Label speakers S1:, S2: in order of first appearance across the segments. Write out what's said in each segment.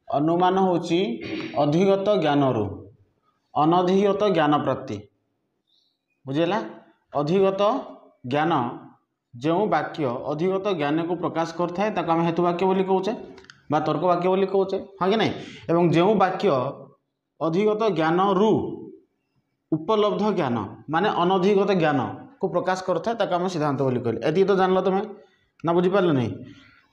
S1: अनुमान होची अधिगत ज्ञान रु अनधिगत ज्ञान प्राप्ति बुझेला। अधिगत ज्ञान जो वाक्य अधिगत ज्ञान को प्रकाश करता है आम हेतु वाक्य बोली कहूचे बा तर्क वाक्य बोली कहूचे हाँ कि नहीं। एवं जो वाक्य अधिगत ज्ञान रु उपलब्ध ज्ञान माने अनधिगत ज्ञान को प्रकाश करता है आम सिद्धांत बोली कहले। एति तो जानल तुम्हें ना बुझीपार नहीं।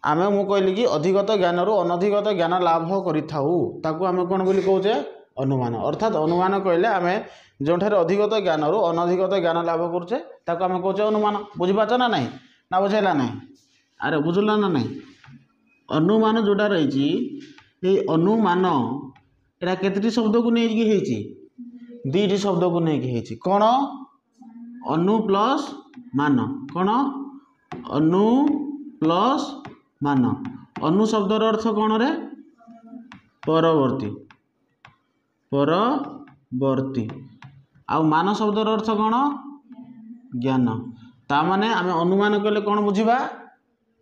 S1: आम मु कहली कि अधिगत ज्ञान रु अनधिगत ज्ञान लाभ करूँ आम कौन बोली कहूचे अनुमान। अर्थात अनुमान कहले आम जो अधिगत ज्ञान रु अनधिगत ज्ञान लाभ करुचे आम कहे अनुमान। बुझीपार ना नहीं ना बुझेला नहीं अरे बुझला ना नहीं। अनुमान जोटा रही ये अनुमान एटा केतटी शब्द को नहीं दीटी शब्द को नहीं कौन अनु प्लस मान कौन अनु प्लस मान। अनु शब्दर अर्थ कौन रे परवर्ती परवर्ती आ मान शब्दर अर्थ कौन ज्ञान। तामाने आमे अनुमान कले कौन बुझिबा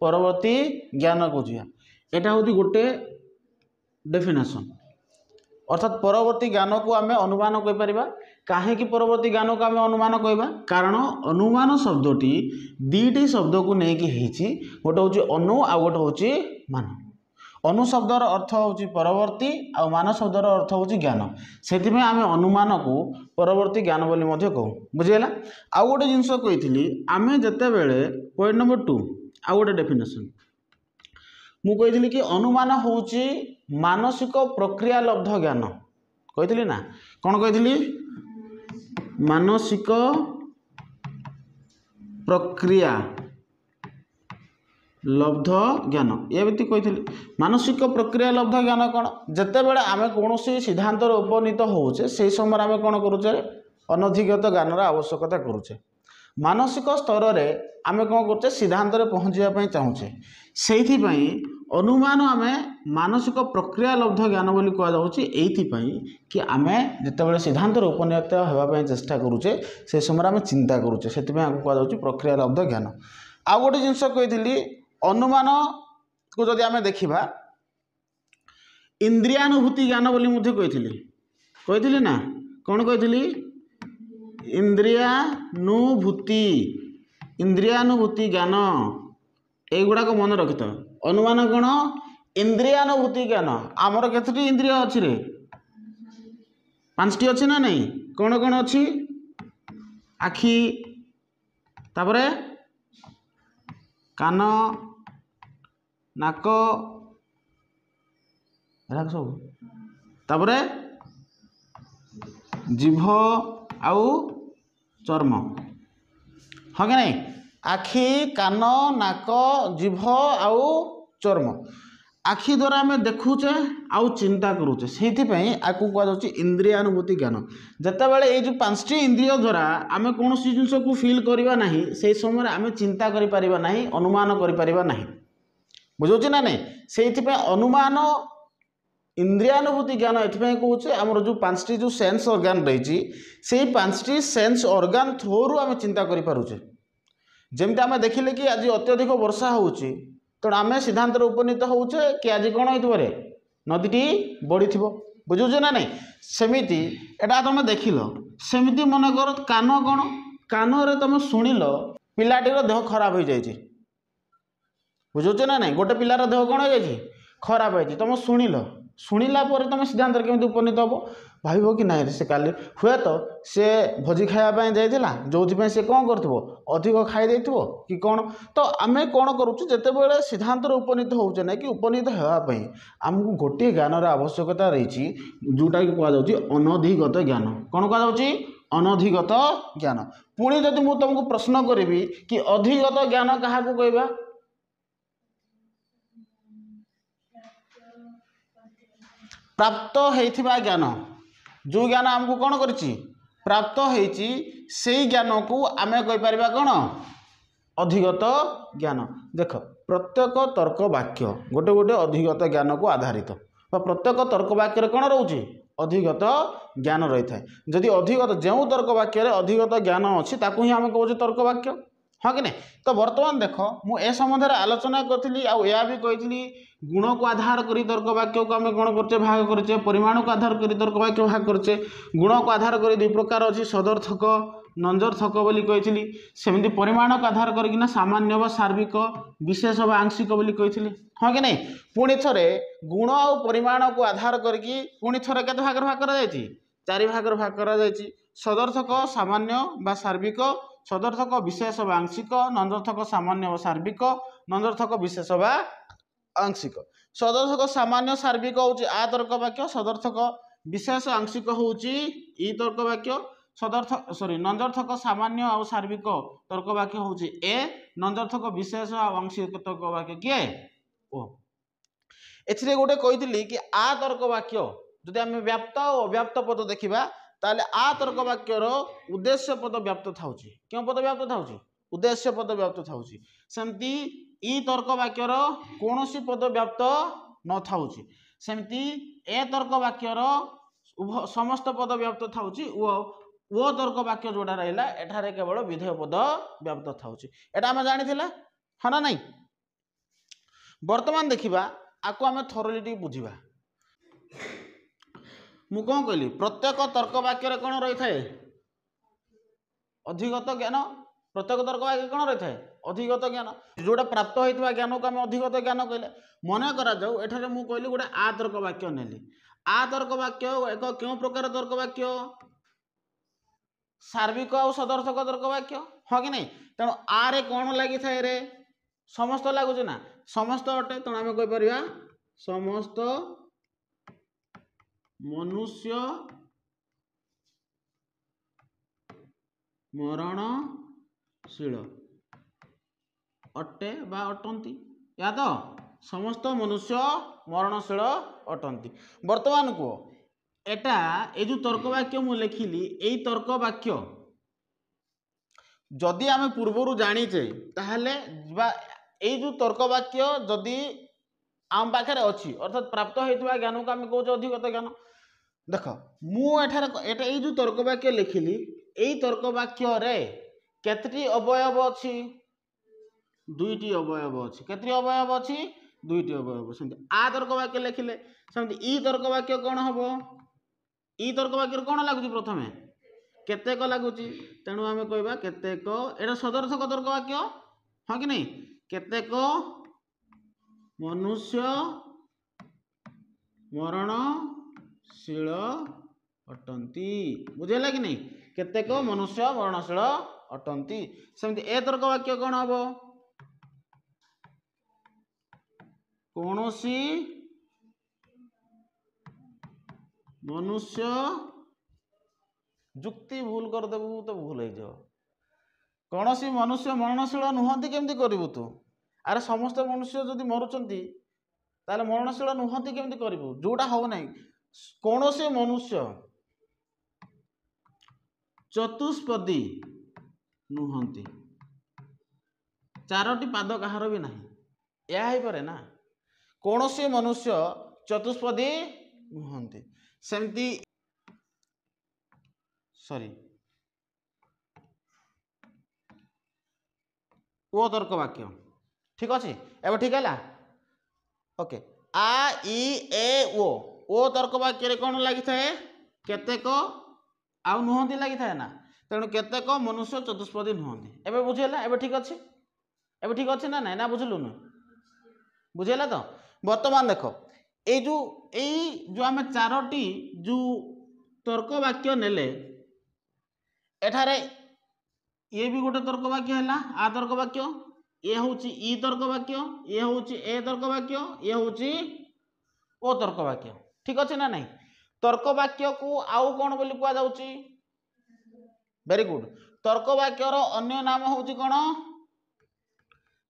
S1: परवर्ती ज्ञान को बुझिबा। एटा होती गोटे डेफिनेशन अर्थात परवर्ती ज्ञान को आमे अनुमान कहि परिबा। काहे कि परवर्ती ज्ञान को आमे अनुमान कहबा कारण अनुमान शब्दटी दीटी शब्द को नेकी हेछि गोटे होछि अनु आ गोटे होछि मान। अनु शब्दर अर्थ होछि परवर्ती आ मान शब्दर अर्थ होछि ज्ञान। सेति में आमे अनुमान को परवर्ती ज्ञान बोली मध्य कहू बुझिला। आ गोटे जिंस कहिथिली आमे जते बेले पॉइंट नंबर 2 आ गोटे डेफिनेशन मु कहिथिली कि अनुमान होछि मानसिक प्रक्रिया लब्ध ज्ञान कहिथिली ना कौन कहिथिली मानसिक प्रक्रिया लब्ध ज्ञान ये भी कही। मानसिक प्रक्रिया लब्ध ज्ञान कौन जिते बड़े आम कौन सिद्धांत उपनीत होचे से समय आम कौन करुचे अनधिगत ज्ञान आवश्यकता करुचे। मानसिक स्तर रे आम कौन करुचे सिद्धांत पहुँचापी चाहूचे से अनुमान आम मानसिक प्रक्रिया लब्ध ज्ञान बोली कहुई कि आम जिते सिद्धांत उपनीत होगापी चेष्टा करुचे से समय आम चिंता करुचे से कहुच्छे प्रक्रिया लब्ध ज्ञान। आउ गोटे जिनस कही अनुमान को जदि आम देखा इंद्रियानुभूति ज्ञान बोली मुझे कही ना कौन कही इंद्रियानुभूति ज्ञान युवाक मन रखि था। अनुमान कौन इंद्रियानुभूति ज्ञान आमर केतटी इंद्रिय अच्छी रे 5टी अच्छी ना नहीं कौन कौन अच्छी आखि तापरे कान नाक सब तापरे जीभ आउ चर्म हाँ कि नहीं आखि कान नाक जीभ आउ चर्म आखि द्वारा आम देखुचे आउ चिंता करुचे से आपको कहुच्छे इंद्रियानुभूति ज्ञान। जिते बड़े ये जो 5टी इंद्रिय द्वारा आम कौन जिनस को फिल करवा ना से समय आम चिंता करिपरिबा नहीं अनुमान करिपरिबा नहीं बुझे ना नहीं से अनुमान इंद्रियानुभूति ज्ञान एथपाई कहे आमर जो 5टी जो सेन्स ऑर्गन रही से 5टी सेन्स ऑर्गन थ्रू आम चिंता करें। जमती आम देखिले कि आज अत्यधिक वर्षा होची तेणु आम सिद्धांत उपनीत होचे कि आज कौन हो नदीटी बढ़ी थी बुझे ना नहीं सेमिति एटा तुम देखिल सेमिति मन कर कान कौन कान रे तुम शुणिल पिलाटीर देह खराब हो जाए बुझे ना नहीं गोटे पिलार देह कौन हो जाए खराब हो तुम शुणिल शुणिला तुम सिद्धांत केमी उपनीत हम भाव कि ना से काली हुए तो सी भोजी खायापी जाइला जो सी कौन कर अधिक खाई कि कौन तो आम कौन करुचु जिते सिद्धांत उपनीत होचे ना कि उपनीत होगापी आमको गोटे ज्ञानर आवश्यकता रही जोटा कि कहुच्छी अनधिगत ज्ञान कौन कहुच्छी अनधिगत ज्ञान। पुणी जदि मुझे तुमको प्रश्न करी कि अधिगत ज्ञान क्या कहवा प्राप्त होइथिबा ज्ञान जो ज्ञान आमको कौन करिछि प्राप्त होइछि से ज्ञान को आम कहीपर कौन अधिगत ज्ञान। देख प्रत्येक तर्क वाक्य गोटे गोटे अधिगत ज्ञान को आधारित प्रत्येक तर्क वाक्य कौन रोचे अधिगत ज्ञान रही है। जदि अधिगत जो तर्क वाक्य अधिगत ज्ञान अच्छी ताकू ही आम कहे तर्क वाक्य हाँ कि नहीं। तो बर्तमान देख मु ए संबंध में आलोचना करी या भी कही गुण को आधार कर तर्क वाक्य को आम कौन करचे भाग करचे परिमाण को आधार कर तर्क वाक्य भाग करचे गुण को आधार कर दुई प्रकार अच्छी सदर्थक नंजर्थक बोली कही सेमती परिमाण को आधार करना सामान्य व सार्विक विशेष व आंशिक बोली कही हाँ कि नहीं। पुणी थे गुण आ परिमाण को आधार करके पुणी थे के भाग भाग कर चारि भाग भाग कर सदर्थक सामान्य व सार्विक सदर्थक विशेष व आंशिक नंदर्थक सामान्य व सार्विक नंदर्थक विशेष व आंशिक सदर्थक सामान्य सार्विक हूँ आ तर्क वाक्य सदर्थक विशेष आंशिक हूँ ई तर्क वाक्य सदर्थ सॉरी नंदर्थक सामान्य और सार्विक तर्क वाक्य हूँ ए नंदर्थक विशेष और आंशिक तर्क वाक्य किए ओ एथिरे गोटे कही कि आ तर्क वाक्य जदि आम व्याप्त और अव्याप्त पद देखा ताले आ तर्क वाक्यर उद्देश्य पद व्याप्त था क्यों पद व्याप्त था उद्देश्य पद व्याप्त था सेमती ई तर्क वाक्यर कौन सी पद व्याप्त न था सेमती ए तर्क वाक्यर समस्त पद व्याप्त था वो तर्क वाक्य जोड़ा रहा एठारे केवल विधेय पद व्याप्त था एटा आम जानी हाँ ना नहीं। वर्तमान देखा आपको आम थोरली बुझा मु कौन कहली प्रत्येक तर्क वाक्य कौन रही है अधिगत ज्ञान प्रत्येक तर्क वाक्य कौन रही है अधिगत ज्ञान जोटा प्राप्त होता ज्ञान को आम अधिगत ज्ञान कहले मन करा जाऊ एठारे मु कहली गोटे आ तर्क वाक्य नेली आ तर्क वाक्य एक क्यों प्रकार तर्क वाक्य सार्विक और सदर्थक तर्क वाक्य हाँ कि नहीं। तेणु आरे कौन लगी था रे समस्त लगुच ना समस्त अटे तेणु आम कहीपर समस्त मनुष्य मरणशील अटे बा अटंती या तो समस्त मनुष्य मरणशील अटंती। वर्तमान को एटा ए जो तर्क वाक्य मु लिखिली एई तर्क वाक्य जदि आम पूर्वर जानीचे ताहले बा एई जो तर्क वाक्य जदि आम पाखे अच्छी अर्थात प्राप्त होता ज्ञान को आम कौच अधिगत ज्ञान देख मुठार जो तर्क वाक्य लिखिली यही तर्क वाक्य रे केतटी अवयव अच्छी दुईटी अवयव अच्छी केतटी अवयव अच्छी दुईटी अवयव सेमती आ तर्क वाक्य लिखिले सेमती ई तर्क वाक्य कौन हम ई तर्क वाक्य कौन लगुच प्रथम केतेक लगुच तेणु आम कहवा केतेक एटा सदर्थक तर्क वाक्य हाँ कि नहीं केतेक मनुष्य मरणशील अटंती बुझेगा कि नहीं केतेक मनुष्य मरणशील अटंती सेमती ए तर्क वाक्य कौन हम कौनसी मनुष्य जुक्ति भूल करदेबू तो भूल हो कौन सी मनुष्य मरणशील नुहति केमती करू तू आरे समस्त मनुष्य जदि मरुचंती ताले मरणशील नुहति केमती करू जोटा हो ना कौन सी मनुष्य चतुष्पदी नुहति चारोटी पाद कहार भी ना यह ही पारे ना कौन सी मनुष्य चतुष्पदी नुहति सेमती सॉरी वो तर्क वाक्य ठीक अच्छे एवं ठीक है ओके आ ई ए ओ तर्क वाक्य कौन लगी थाए केतेक आउ नुहति लगी थाए ना तेणु केतेक मनुष्य चतुष्पदी नुहति एवं बुझेगा एवं ठीक अच्छे एवं ठीक अच्छे ना ना ना बुझलुन बुझेगा तो वर्तमान देख ये जो आम चारोटी जो तर्क वाक्य नेले एठारे ये भी गोटे तर्क वाक्य है आ तर्क वाक्य ये हूँ ई तर्क वाक्य ये हूँ ए तर्क वाक्य ये हूँ ओ तर्क वाक्य ठीक अच्छे ना नहीं तर्क वाक्य को आउ कौन बोली कह जाउची वेरी गुड तर्क वाक्यर अन्य नाम हूँ कौन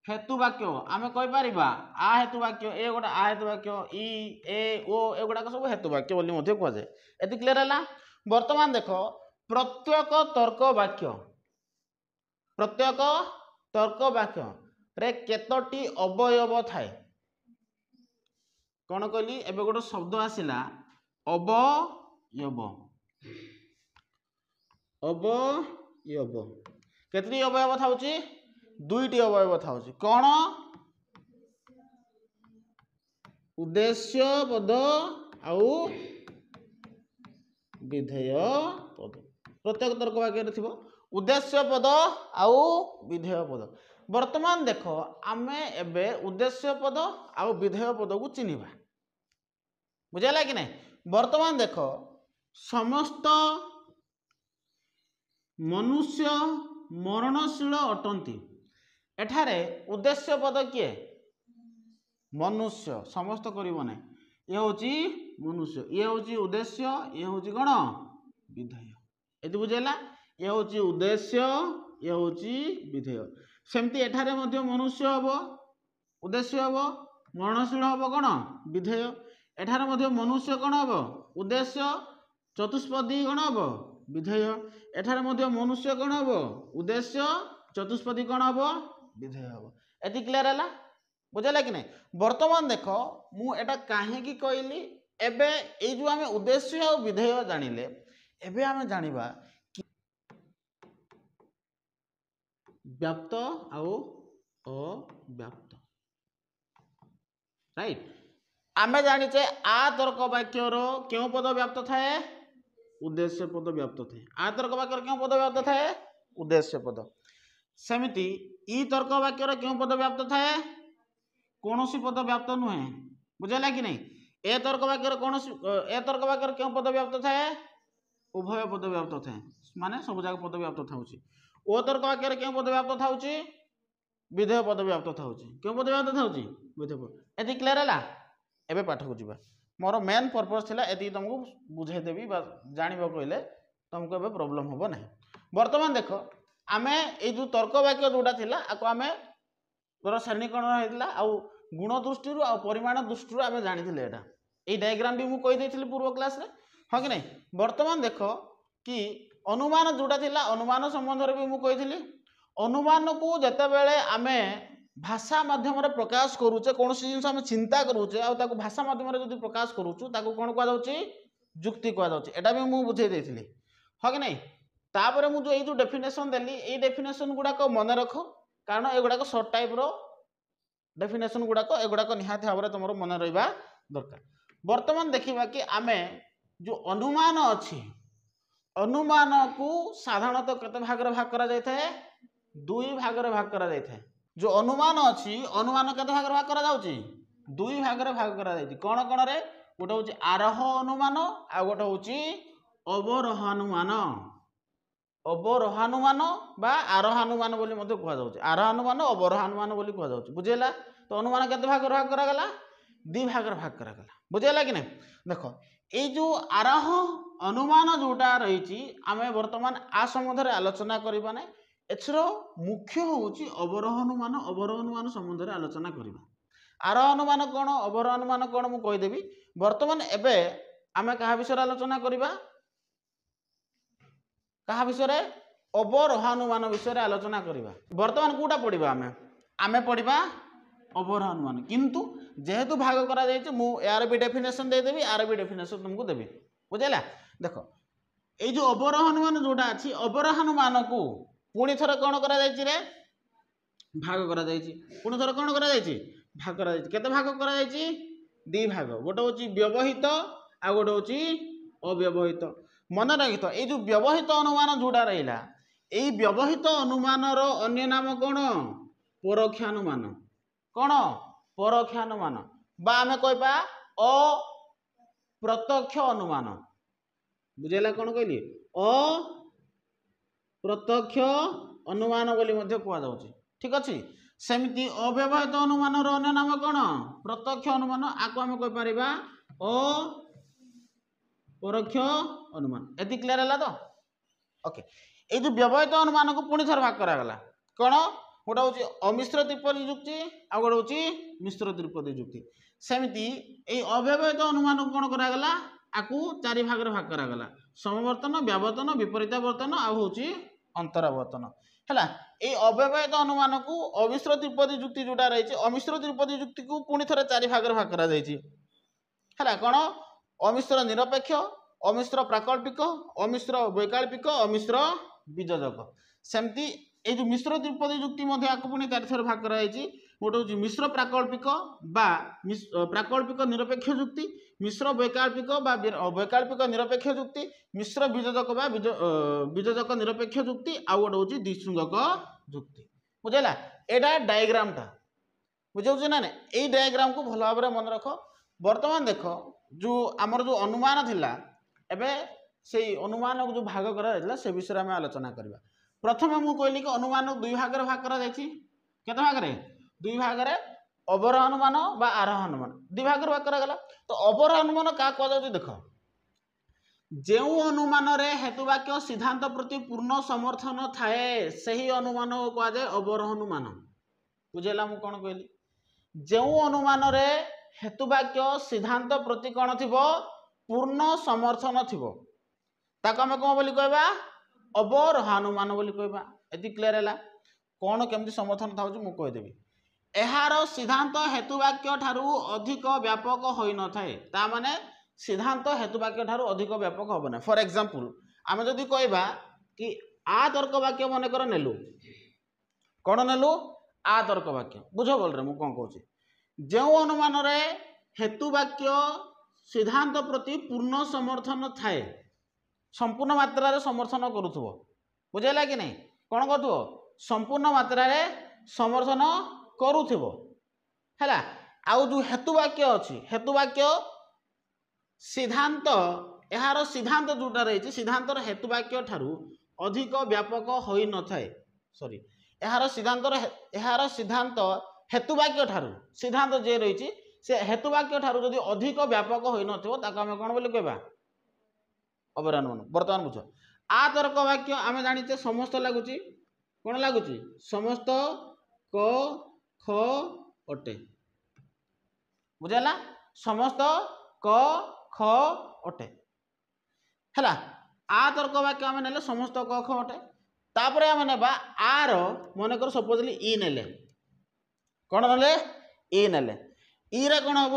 S1: हेतु वाक्य आम कहीपर आ हेतु वाक्य ए गोटे आ हेतु वाक्य ई ए ओ एगुड़ाक सब हेतु वाक्य बोली कहुए ये क्लीयर है। वर्तमान देख प्रत्येक तर्क वाक्य रे केतोटी अवयव थाए कौन कहली एबे गोटे शब्द आसिला अवयव अवयव केतटी अवयव थाउची दुईटी अवयव था कौन उद्देश्य पद आउ विधेय पद प्रत्येक तर्क वाक्य थी उद्देश्य पद आउ विधेय पद वर्तमान देख आमे एबे उद्देश्य पद आउ विधेय पद को चिन्हवा बुझाला कि नहीं वर्तमान देख समस्त मनुष्य मरणशील अटंती एठारे उद्देश्य पद किए मनुष्य समस्त करिबो नै ये होची मनुष्य ये होची उद्देश्य ये होची कोन विधेय एति बुझेला ये होची उद्देश्य ये होची विधेय सेमती एठारे मध्य मनुष्य हबो उद्देश्य हबो मरणशील हबो कोन विधेय एठारे मध्य मनुष्य कोन हबो उद्देश्य चतुष्पदी कोन हबो विधेय एठारे मध्य मनुष्य कोन हबो उद्देश्य चतुष्पदी कोन हबो विधेय हबो एति क्लियर हला बुझेला कि नहीं वर्तमान देख मु एटा काहे की कहली एबे ए जो आमे उद्देश्य और विधेय जानिले एबे आमे जानिबा कि व्याप्त आउ अव्याप्त राइट आमे जानिचे आ तर्क वाक्यर क्यों पद व्याप्त थाए उद्देश्य पद व्याप्त थाए आ तर्क वाक्यर क्यों पद व्याप्त थाए उद्देश्य पद सेमिति ई तर्क वाक्यर क्यों पद व्याप्त थाए कौन सी पद व्याप्त नुहे बुझेला कि नहीं ए तर्क वाक्यर कौन ए तर्क वाक्यर क्यों पद व्याप्त थाए उभय पद व्याप्त थाए माने सब जाक पद व्याप्त थाउची ओ तर्क वाक्यर क्यों पद व्याप्त थाउची विधेय पद व्याप्त थाउची क्यों पद व्याप्त थाउची विधेय पद एति क्लियर हैला एबे पाठ को जीवा मोर मेन पर्पस थिला एति तुमको बुझाई देबी बा जानिबो कहले तुमको एबे प्रॉब्लम होबो नहीं वर्तमान देखो आमे ए जो तर्क वाक्य जोटा थिला आको आमे तोर श्रेणीकरण होइतला आ गुण दृष्टि आ परिमाण दृष्टि आमे जानिथिले एटा ए डायग्राम भी मु कहि देथिली पूर्व क्लास रे हां कि नहीं वर्तमान देखो कि अनुमान जोटा थिला अनुमान संबंध रे भी मु कहिथिली अनुमान को जते बेले आमे भाषा माध्यम रे प्रकाश करूचे कोन सी जिंस आमे चिंता करूचे आ ताको भाषा माध्यम रे जदी प्रकाश करूचु ताको कोन कहा जाउची जुक्ति कहा जाउची एटा भी मु बुझाई देथिली हां कि नहीं तापर मु जो ए जो डेफिनेशन देली ए डेफिनेशन गुडा को मन रखो कारण एगुड़ाक सर्ट टाइप रो डेफिनेशन गुड़ाक एगुड़ाक निहाती भाव तुम मन रहा दरकार वर्तमान देखा कि आमे जो अनुमान अच्छी अनुमान को साधारणतः केते भाग रे भाग करा जाय थाए दुई भाग रे भाग करा जाय थाए जो अनुमान अच्छी अनुमान केते भाग रे भाग करा जाउची दुई भाग रे भाग करा जायची कोन कोन रे गोटे होची आरोह अनुमान आ गोटे होची अवरोह अनुमान अवरोहानुमान बा आरोहानुमान बोली मते कहा जाउची आरोहानुमान अवरोहानुमान बोली कहा जाउची बुझेला तो अनुमान केते भाग भाग करा गला दि भाग भाग करा गला बुझेला कि नहीं देखो ए जो आरोह अनुमान जोटा रहिची आमे वर्तमान आ संबंध रे आलोचना करिबा नै एछरो मुख्य होउची अवरोहानुमान संबंध रे आलोचना करिबा आरोहानुमान कोन अवरोहानुमान कोन मु कहि देबी वर्तमान एबे आमे कहा विषय आलोचना करिबा कहा विषय अवरोहानुमान विषय आलोचना करिबा वर्तमान कोटा पढ़िबा आमे पढ़िबा अवरोहानुमान किंतु जेहेतु भाग करा जायछि मु यार भी डेफिनेशन दे देबी यार भी डेफिनेशन तुमको देबी बुझैला देखो ए जो अवरोहानुमान जोटा अछि अवरोहानुमान को पुणी थरे कोन करा जायछि रे भाग करा जायछि पुणी थरे कोन करा जायछि भाग करा जायछि केते भाग करा जायछि दि भाग गोटे होछि व्यवहित आ गोटे होछि अव्यवहित मन रखिथ ये जो व्यवहित अनुमान जोड़ा रहा यही व्यवहित अनुमान अन्य नाम कौन परोक्षानुमान कौन परोक्षानुमान बा आमे कहबा अप्रत्यक्ष अनुमान बुझेला कौन कहली अप्रत्यक्ष अनुमान बोली मध्य कहा जाउची ठीक अछि सेमिति अव्यवहित अनुमान अन्य नाम कौन प्रत्यक्ष अनुमान आको आमे कहि परिबा परोक्ष अनुमान एति क्लियर है तो ओके ये जो व्यवहित अनुमान को पुणी थर भाग करा गला कौन गोटे हूँ अमिश्र त्रिपदी जुक्ति आ गोटे हूँ मिश्र त्रिपदी जुक्ति सेमिति ये अव्यवहित अनुमान को कौन करागला आकु चारि भाग भाग करागला समवर्तन व्यावर्तन विपरीतावर्तन आ हूँ अंतरावर्तन है ये अव्यवहित अनुमान को अमिश्र त्रिपदी जुक्ति जोटा रही अमिश्र त्रिपदी जुक्ति को पुणी थर चारि भाग भाग करा है कौन अमिश्र निरपेक्ष अमिश्र प्राकल्पिक अमिश्र वैकल्पिक अमिश्र बीजजक सेमती এই जो मिश्र द्विपदी युक्ति मध्य आपको पुणी 4 थर भाग करा जायछि गोटे हूँ मिश्र प्राकल्पिक बा प्राकल्पिक निरपेक्ष युक्ति मिश्र वैकल्पिक बा वैकल्पिक निरपेक्ष युक्ति मिश्र बीजोजक बा बीजोजक निरपेक्ष युक्ति आ गोटे हूँ द्विसंगक युक्ति बुझेगा एटा डायग्रामटा बुझे ना यही डायग्राम को भल भाव मन रख बर्तमान देख जो आमर जो अनुमान थिला एबे से अनुमान को जो भाग करा से विषय में आलोचना करवा प्रथम मुझे कहली कि अनुमान दुई भाग भाग करा केते भाग दुई भाग अवरोह अनुमान बा आरोह अनुमान दुई भाग भाग करागला तो अवरोह अनुमान क्या कह देख जो अनुमान हेतुवाक्य सिद्धांत प्रति पूर्ण समर्थन थाए सही अनुमान को कहुए अवरोह अनुमान बुझेगा मुझे कौन कहली जो अनुमान हेतुवाक्य सिद्धांत प्रति कौन थी पूर्ण समर्थन थी ताको आम कौन बोली कहबा अवरोहानुमान बोली कहबा एति क्लियर है कौन केमती समर्थन था मुझे कहीदेवी यार सिद्धांत हेतुवाक्य ठारू अधिक व्यापक होई न थाए ता माने सिद्धांत हेतुवाक्य ठारू अधिक व्यापक होब ना फॉर एग्जांपल आम जदि कहबा कि आ तर्क वाक्य मन कर नेलु कौन नेलु आ तर्क वाक्य बुझ बोल रे मु कौन कहूँ जो अनुमान हेतुवाक्य सिद्धांत प्रति पूर्ण समर्थन थाए संपूर्ण मात्रा समर्थन करुथबो बुझेला कि नहीं कौन करुथबो संपूर्ण मात्रा समर्थन करुथबो हैला आउ जो हेतुवाक्य अछि हेतुवाक्य सिद्धांत यार सिद्धांत जोटा रही सिद्धांतर हेतुवाक्य ठारू अधिक व्यापक होई न थाए सॉरी यार सिद्धांत हेतुवाक्य ठारू सिद्धांत जे रही से हेतुवाक्य ठारू जदि अधिक व्यापक होई न थिबो ताको आमे कोन बोली कहबा अवरोहानुमान बर्तमान बुझ आ तर्क वाक्य आम जाचे समस्त लगुच कौन लगुच समस्त क ख अटे बुझेगा समस्त क ख अटे है आ तर्क वाक्य आम ने समस्त क ख अटे तापर आम ने आर मनकर सपोजली इ ने कौन ना इ ने इ कौन हम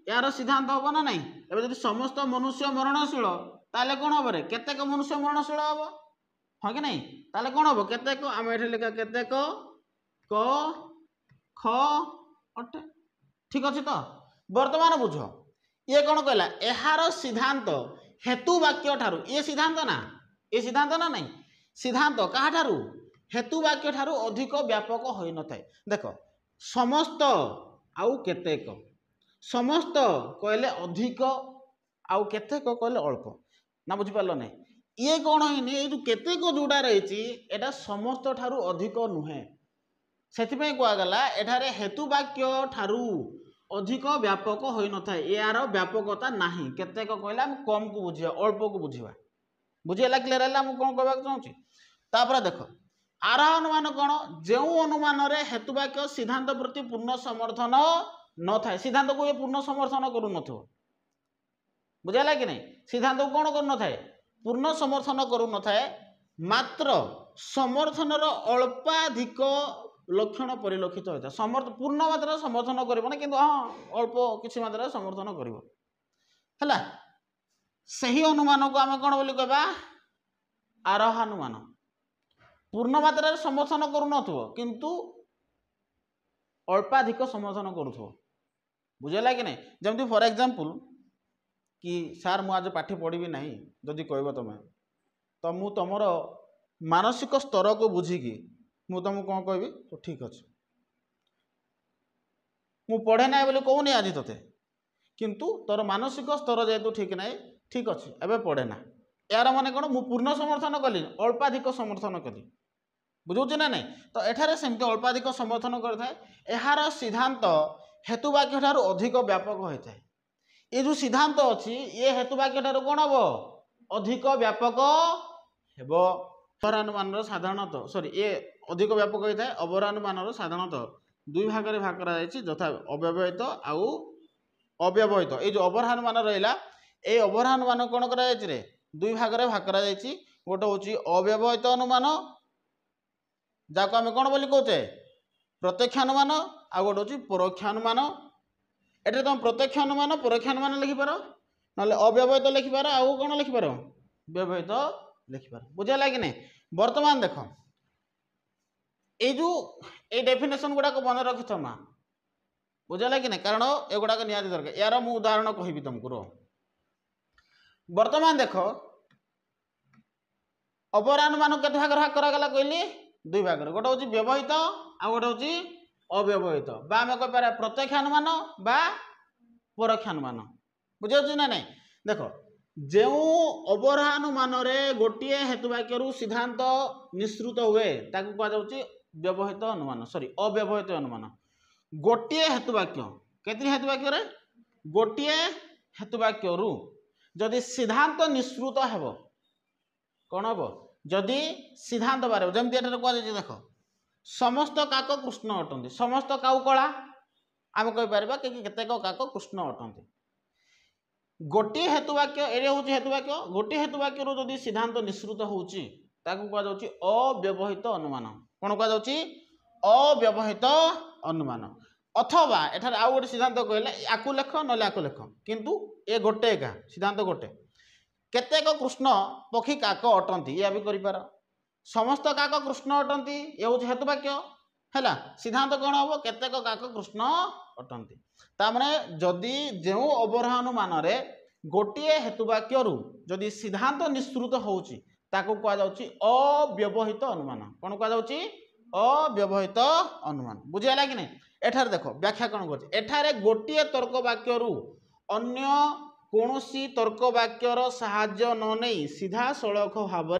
S1: यार सिद्धांत हम ना नहीं एवं जब समस्त मनुष्य मरणशील ताले कौन हम रे केतेक मनुष्य मरणशील हम हाँ कि नहीं ताले कौन हम केतेक आम ये लिखा केतेक क ख अटे ठीक अच्छे तो वर्तमान बुझ ये कौन कहला यार सिद्धांत हेतुवाक्य ठारू ये सिद्धांत ना नहीं सिद्धांत क्या ठारू हेतुवाक्य ठारू अधिक व्यापक हो न थाए देख समस्त आउ केतेक समस्त कहले अधिक आउ केतेक कहले अल्प ना बुझिपार ना ये कौन है ये जो केतेक जोड़ा रही एटा समस्त ठारू अधिक नुहे से कहगला एठारे हेतुवाक्य ठारू अधिक व्यापक हो न थाए यार व्यापकता नहीं केतेक कहले हम कम को बुझा अल्प को बुझा बुझेगा क्लियर है मुझे कौन कहना चाहूँगी तापर देख आरोह अनुमान कौन जो अनुमान हेतुवाक्य सिद्धांत प्रति पूर्ण समर्थन न थाए सिद्धांत को ये पूर्ण समर्थन करू न बुझेगा कि नहीं सिद्धांत को कौन करू न थाए पूर्ण समर्थन करू न थाए मात्र समर्थनर अल्पाधिक लक्षण परिलक्षित होता है पूर्ण मात्रा समर्थन कर हाँ अल्प किसी मात्रा समर्थन कर सही अनुमान को आम कौन बोली कहबा आरोहानुमान पूर्ण मात्रा समर्थन करू किंतु अल्पाधिक समर्थन करू बुझेगा कि नहीं जमती फॉर एग्जांपल कि सार मु आज पाठी पढ़ी ना जदि कह तुम्हें तो मु तुमर मानसिक स्तर को बुझिकी मु तुमको कौन कहबी तो ठीक अच्छे मु पढ़े ना बोली कहूनी आज तोते किंतु तोर मानसिक स्तर जेहेतु ठीक ना ठीक अच्छे एवं पढ़े ना यार माने कौन मु पूर्ण समर्थन कली अल्पाधिक समर्थन कली बुझे ना नहीं तो एठारे सेमती अल्पाधिक समर्थन करए यार सिद्धांत हेतुवाक्य ठारू अधिक व्यापक होता है ये जो सिद्धांत अच्छी ये हेतुवाक्य ठारू कौन हम अधिक व्यापक हेब अवरोहानुमान साधारणतः सॉरी ये अधिक व्यापक होता है अवरोहानुमान साधारणतः दुई भाग में भाग करा यथा अव्यवहित आउ अव्यवहित ये जो अवरोहानुमान रहा ये अवरोहानुमान कौन करा दुई भाग में भाग करा गोटे हूँ अव्यवहित अनुमान जाको आम कौन बोली कहे प्रत्यक्षानुमान आ गोटे हूँ परोक्षानुमान एटे तुम प्रत्यक्षानुमान परोक्षानुमान लिखिपार ना अव्यवहित लिखिपार आउ कौन लिखिपार व्यवहित लिखिपार बुझेगा कि नहीं वर्तमान देख जो ये डेफिनेशन गुड़ाक मन रखी माँ बुझला कि नहीं कारण एगुड़ाक निहाती दरकार यार मु उदाहरण कहबी तुमको रो वर्तमान देख अपराह्न मान के भाग भाग करागला कहली दुई भाग गोटे हूँ व्यवहित आ गोटे हूँ अव्यवहित बा आम कहीपर प्रत्यक्षानुमान बा परोक्षानुमान बुझे ना नहीं देख जो अवरानुमान गोटे हेतुवाक्य सिद्धांत निश्रुत हुए ताकू कहुच्छी व्यवहित अनुमान सॉरी अव्यवहित अनुमान गोटे हेतुवाक्य केतरी हेतुवाक्य गोटे हेतुवाक्य जदि सिद्धांत निश्रुत हेब कौन हम जदि सिद्धांत बारे जमी कह देख समस्त काक कृष्ण अटंती समस्त काऊ कला आम कहीपर कि केतेक काक कृष्ण अटंती गोटे हेतुवाक्य ये हूँ हेतुवाक्य गोटे हेतुवाक्य जदि सिद्धांत निश्रुत होची कहुच्छी अव्यवहित अनुमान कौन कहुच्छी अव्यवहित अनुमान अथवा एठार आउ गोटे सिद्धांत कहले आकु लेख ना आकु लेख किंतु ए गोटे एका सिद्धांत गोटे केतेक कृष्ण पक्षी काक अटंती या भी कर समस्त काक कृष्ण अटंती ये हूँ हेतुवाक्य है सिद्धांत कौन हम केतेक काक कृष्ण अटंती तामने जदि जो अवरानुमान गोटे हेतुवाक्य जदि सिद्धांत निश्रुत होची ताकू कहुच्छी अव्यवहित अनुमान कौन कहुच्छी अव्यवहित अनुमान बुझेगा कि नहीं एठार देख व्याख्या कौन कर एठारे गोटे तर्क वाक्य अन्य कौन तर्क वाक्यर साहाय्य न नहीं सीधा सड़क भाव